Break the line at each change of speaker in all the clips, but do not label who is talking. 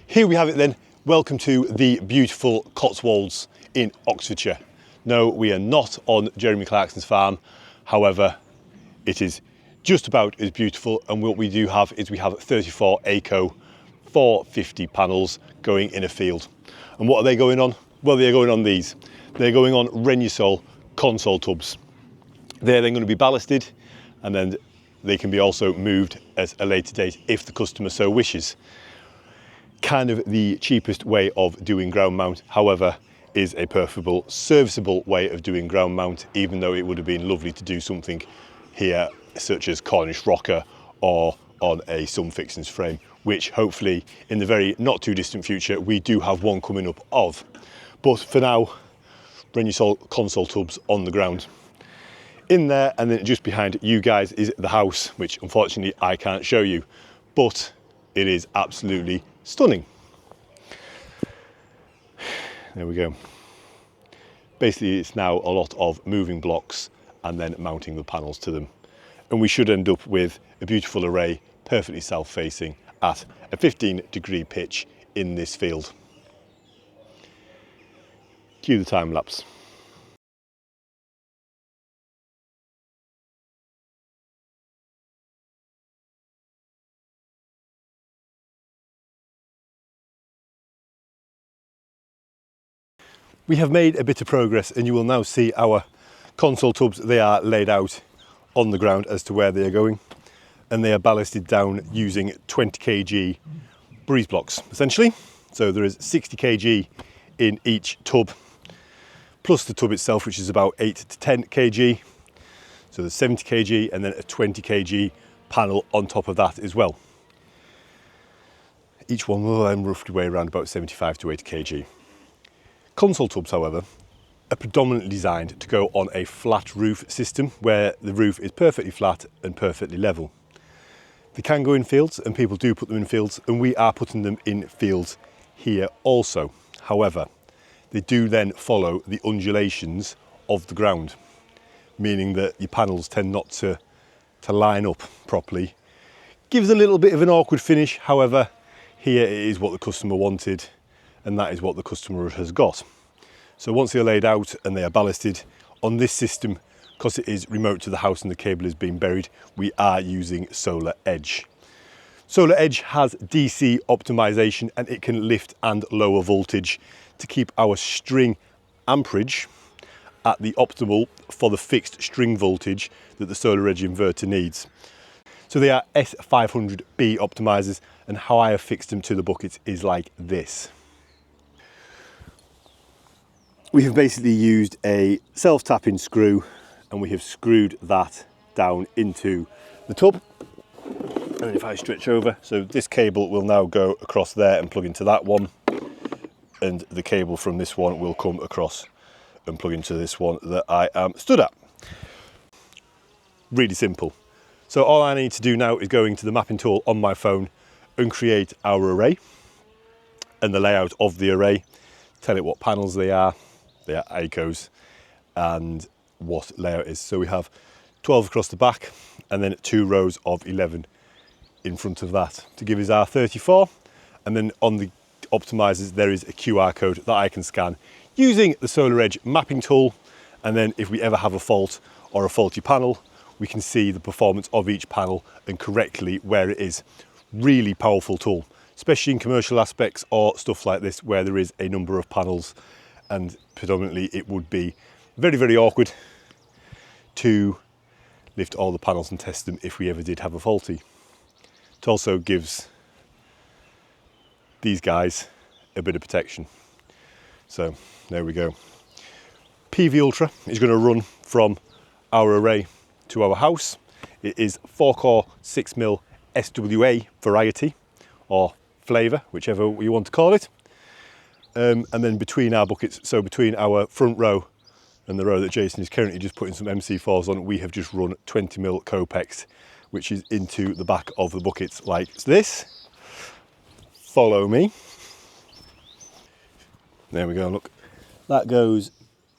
Here we have it then. Welcome to the beautiful Cotswolds in Oxfordshire. No, we are not on Jeremy Clarkson's farm. However, it is just about as beautiful, and what we do have is we have 34 ACO 450 panels going in a field. And what are they going on? Well, they're going on these. They're going on Renusol ConSole tubs. They're then going to be ballasted, and then they can be also moved at a later date if the customer so wishes. Kind of the cheapest way of doing ground mount, however, is a perfectly serviceable way of doing ground mount, even though it would have been lovely to do something here such as Cornish rocker or on a sun fixings frame, which hopefully in the very not too distant future we do have one coming up of. But for now, Renusol ConSole tubs on the ground. In there, and then just behind you guys is the house, which unfortunately I can't show you, but it is absolutely stunning. There we go. Basically, it's now a lot of moving blocks and then mounting the panels to them. And we should end up with a beautiful array, perfectly south-facing at a 15-degree pitch in this field. Cue the time lapse. We have made a bit of progress, and you will now see our ConSole tubs. They are laid out on the ground as to where they are going, and they are ballasted down using 20 kg breeze blocks, essentially. So there is 60 kg in each tub, plus the tub itself, which is about 8 to 10 kg. So there's 70 kg and then a 20 kg panel on top of that as well. Each one will then roughly weigh around about 75 to 80 kg. ConSole tubs, however, are predominantly designed to go on a flat roof system where the roof is perfectly flat and perfectly level. They can go in fields, and people do put them in fields, and we are putting them in fields here also. However, they do then follow the undulations of the ground, meaning that your panels tend not to line up properly. Gives a little bit of an awkward finish. However, here it is what the customer wanted, and that is what the customer has got. So once they're laid out and they are ballasted on this system, because it is remote to the house and the cable is being buried, we are using Solar Edge. Solar Edge has DC optimization, and it can lift and lower voltage to keep our string amperage at the optimal for the fixed string voltage that the Solar Edge inverter needs. So they are S500B optimizers, and how I have fixed them to the buckets is like this. We have basically used a self-tapping screw, and we have screwed that down into the tub. And if I stretch over, so this cable will now go across there and plug into that one, and the cable from this one will come across and plug into this one that I am stood at. Really simple. So all I need to do now is go into the mapping tool on my phone and create our array and the layout of the array, tell it what panels they are ACOs, and what layout is. So we have 12 across the back, and then 2 rows of 11 in front of that to give us our 34. And then on the optimizers there is a QR code that I can scan using the Solar Edge mapping tool, and then if we ever have a fault or a faulty panel, we can see the performance of each panel and correctly where it is. Really powerful tool, especially in commercial aspects or stuff like this where there is a number of panels, and predominantly it would be very, very awkward to lift all the panels and test them if we ever did have a faulty. It also gives these guys a bit of protection. So there we go. PV Ultra is going to run from our array to our house. It is 4-core 6mm SWA variety, or flavour, whichever you want to call it. And then between our buckets, so between our front row and the row that Jason is currently just putting some MC4s on, we have just run 20mm Copex, which is into the back of the buckets like this. Follow me. There we go, look. That goes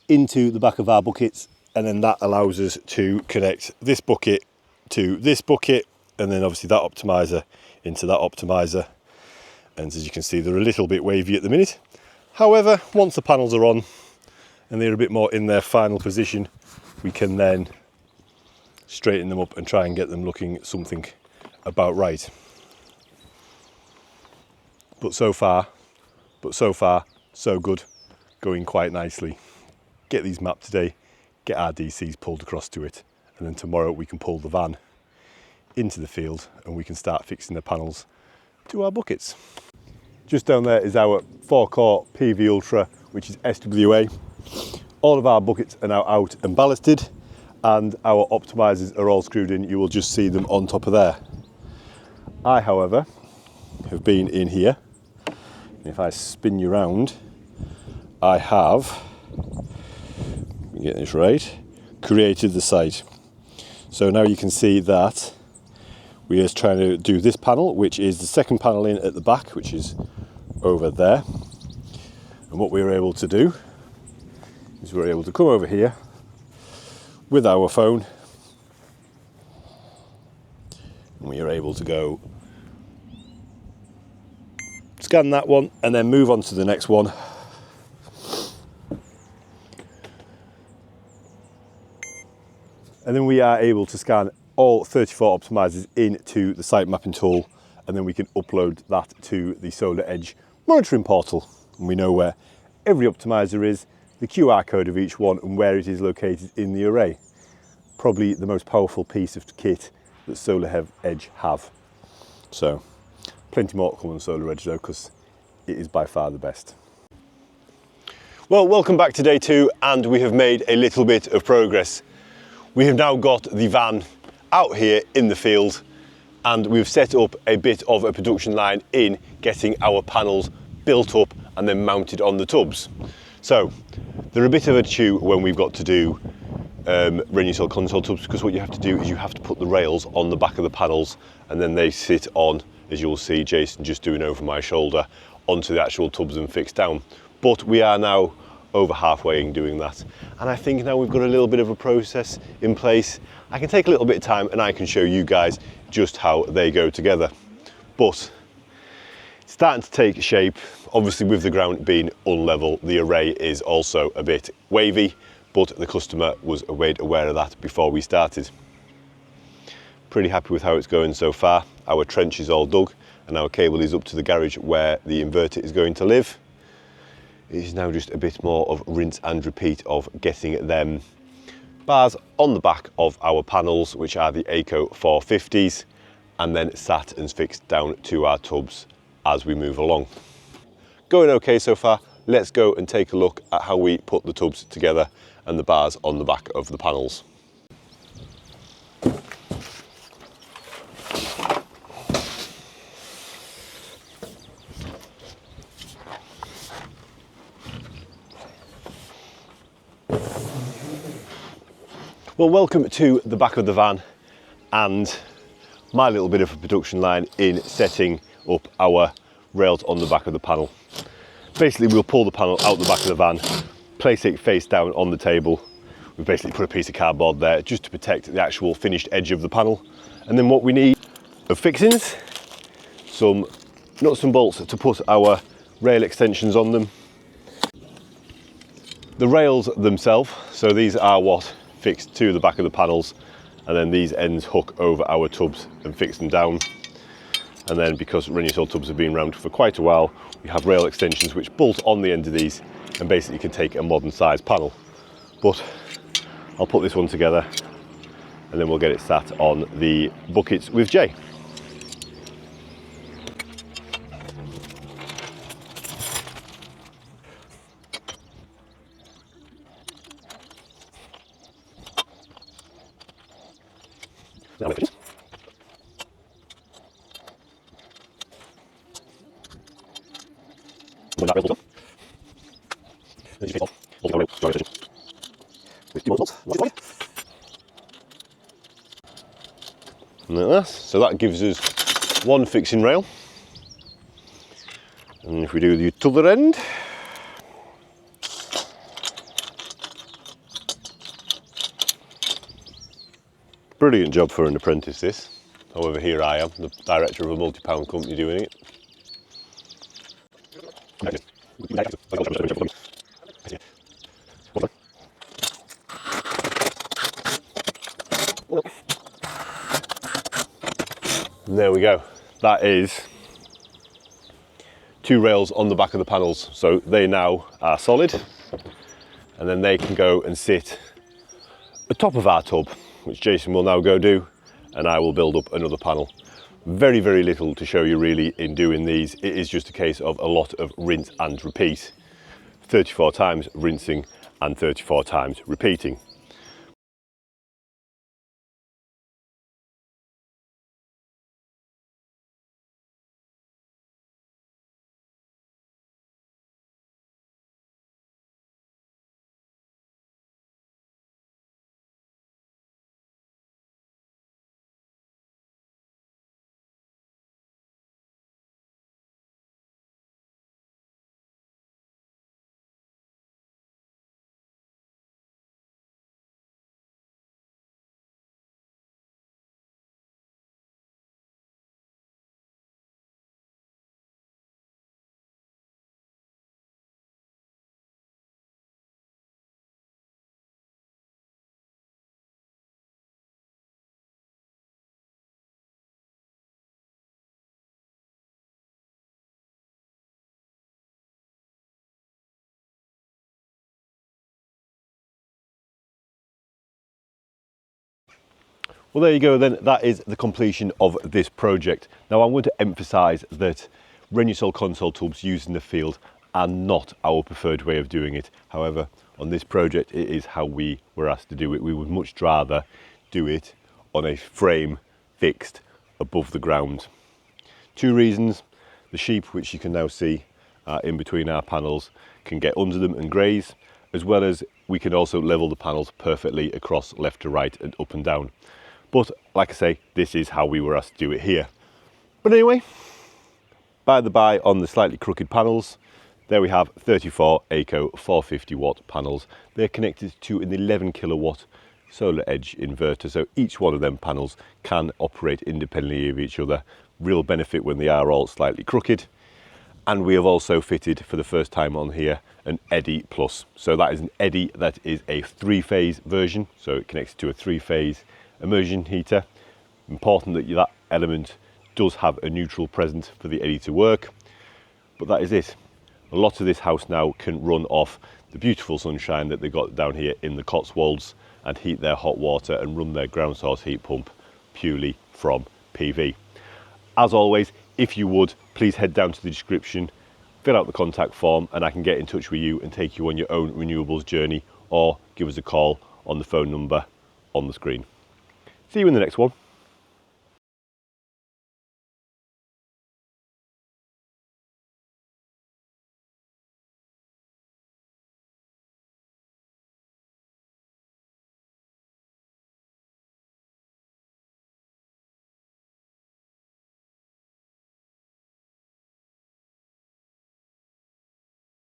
into the back of our buckets, and then that allows us to connect this bucket to this bucket, and then obviously that optimizer into that optimizer. And as you can see, they're a little bit wavy at the minute. However, once the panels are on and they're a bit more in their final position, we can then straighten them up and try and get them looking something about right. But so far, so good, going quite nicely. Get these mapped today, get our DCs pulled across to it, and then tomorrow we can pull the van into the field and we can start fixing the panels to our buckets. Just down there is our 4-core PV Ultra, which is SWA. All of our buckets are now out and ballasted, and our optimizers are all screwed in. You will just see them on top of there. I, however, have been in here. If I spin you round, I have, let me get this right, created the site. So now you can see that we are trying to do this panel, which is the second panel in at the back, which is over there. And what we were able to do is we're able to come over here with our phone, and we are able to go scan that one and then move on to the next one. And then we are able to scan all 34 optimizers into the site mapping tool, and then we can upload that to the Solar Edge monitoring portal. And we know where every optimizer is, the QR code of each one, and where it is located in the array. Probably the most powerful piece of kit that Solar Edge have. So, plenty more to come on Solar Edge though, because it is by far the best. Well, welcome back to day 2, and we have made a little bit of progress. We have now got the van out here in the field, and we've set up a bit of a production line in getting our panels built up and then mounted on the tubs. So they're a bit of a chew when we've got to do Renusol ConSole tubs, because what you have to do is you have to put the rails on the back of the panels, and then they sit on, as you'll see Jason just doing over my shoulder, onto the actual tubs and fixed down. But we are now over halfway in doing that, and I think now we've got a little bit of a process in place. I can take a little bit of time and I can show you guys just how they go together. But it's starting to take shape. Obviously, with the ground being unlevel, the array is also a bit wavy, but the customer was made aware of that before we started. Pretty happy with how it's going so far. Our trench is all dug and our cable is up to the garage where the inverter is going to live. It is now just a bit more of rinse and repeat of getting them bars on the back of our panels, which are the ACO 450s, and then sat and fixed down to our tubs as we move along. Going okay so far. Let's go and take a look at how we put the tubs together and the bars on the back of the panels. Well, welcome to the back of the van and my little bit of a production line in setting up our rails on the back of the panel. Basically, we'll pull the panel out the back of the van, place it face down on the table. We've basically put a piece of cardboard there just to protect the actual finished edge of the panel. And then what we need are fixings, some nuts and bolts to put our rail extensions on them. The rails themselves, so these are what fixed to the back of the panels, and then these ends hook over our tubs and fix them down. And then, because Renusol tubs have been around for quite a while, we have rail extensions which bolt on the end of these and basically can take a modern size panel. But I'll put this one together and then we'll get it sat on the buckets with Jay. So that gives us one fixing rail, and if we do the other end, brilliant job for an apprentice this. However, here I am, the director of a multi-pound company, doing it. we go. That is 2 rails on the back of the panels, so they now are solid, and then they can go and sit atop of our tub, which Jason will now go do, and I will build up another panel. Very, very little to show you really in doing these. It is just a case of a lot of rinse and repeat. 34 times rinsing and 34 times repeating. Well, there you go then, that is the completion of this project. Now I'm going to emphasise that Renusol ConSole tubs used in the field are not our preferred way of doing it. However, on this project it is how we were asked to do it. We would much rather do it on a frame fixed above the ground. 2 reasons: the sheep, which you can now see in between our panels, can get under them and graze, as well as we can also level the panels perfectly across left to right and up and down. But like I say, this is how we were asked to do it here. But anyway, by the by, on the slightly crooked panels, there we have 34 ACO 450 watt panels. They're connected to an 11 kilowatt solar edge inverter, so each one of them panels can operate independently of each other. Real benefit when they are all slightly crooked. And we have also fitted, for the first time on here, an Eddy Plus. So that is an Eddy that is a 3-phase version, so it connects to a 3-phase immersion heater. Important that that element does have a neutral present for the Eddy to work. But that is it. A lot of this house now can run off the beautiful sunshine that they've got down here in the Cotswolds and heat their hot water and run their ground source heat pump purely from PV. As always, if you would, please head down to the description, fill out the contact form, and I can get in touch with you and take you on your own renewables journey, or give us a call on the phone number on the screen. See you in the next one.